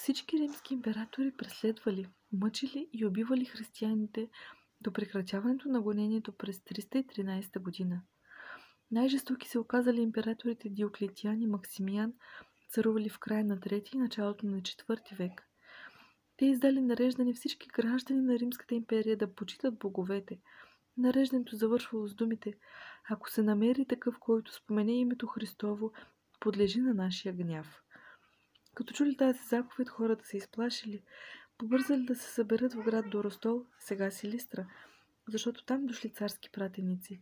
Всички римски императори преследвали, мъчили и убивали християните до прекратяването на гонението през 313 година. Най-жестоки се оказали императорите Диоклетиан и Максимиян, царували в края на 3 и началото на 4 век. Те издали нареждане всички граждани на Римската империя да почитат боговете. Нареждането завършвало с думите: ако се намери такъв, който спомене името Христово, подлежи на нашия гняв. Като чули тази заповед, хората се изплашили, побързали да се съберат в град Доростол, сега Силистра, защото там дошли царски пратеници.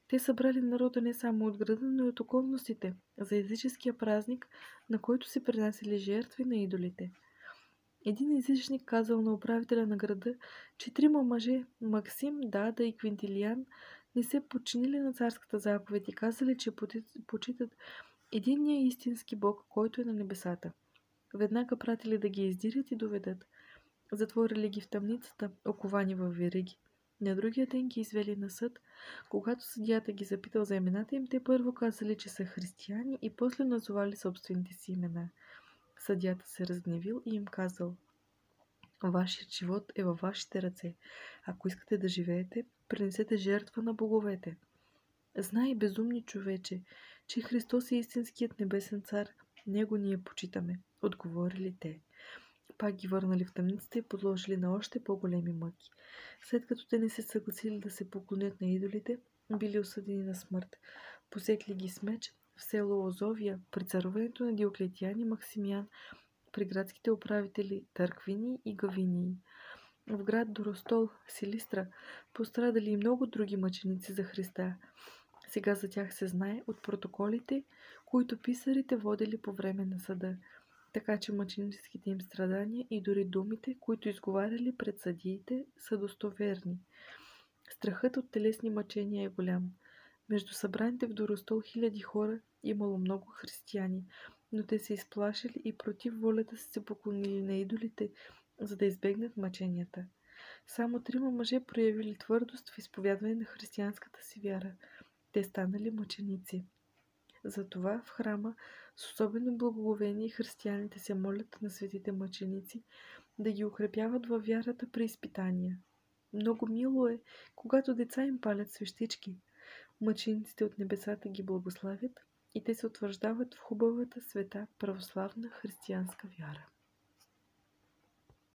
Те събрали народа не само от града, но и от околностите, за езическия празник, на който се принасяли жертви на идолите. Един езичник казал на управителя на града, че 3 мъже, Максим, Дада и Квинтилиан, не се подчинили на царската заповед и казали, че почитат единния истински Бог, който е на небесата. Веднага пратили да ги издирят и доведат. Затворили ги в тъмницата, оковани във вериги. На другия ден ги извели на съд. Когато съдията ги запитал за имената им, те първо казали, че са християни и после назовали собствените си имена. Съдията се разгневил и им казал: вашият живот е във вашите ръце. Ако искате да живеете, принесете жертва на боговете. Знай, безумни човече, че Христос е истинският небесен цар. Него ние почитаме, отговорили те. Пак ги върнали в тъмницата и подложили на още по-големи мъки. След като те не се съгласили да се поклонят на идолите, били осъдени на смърт. Посекли ги с меч в село Озовия при царуването на Диоклетиан и Максимиян, при градските управители Тарквини и Гавинии. В град Доростол, Силистра, пострадали и много други мъченици за Христа. Сега за тях се знае от протоколите, които писарите водили по време на съда, така че мъченическите им страдания и дори думите, които изговаряли пред съдиите, са достоверни. Страхът от телесни мъчения е голям. Между събраните в Доростол хиляди хора имало много християни, но те се изплашили и против волята си се поклонили на идолите, за да избегнат мъченията. Само 3 мъже проявили твърдост в изповядване на християнската си вяра. Те станали мъченици. Затова в храма с особено благоговение християните се молят на светите мъченици да ги укрепяват във вярата при изпитания. Много мило е, когато деца им палят свещички. Мъчениците от небесата ги благославят и те се утвърждават в хубавата света православна християнска вяра.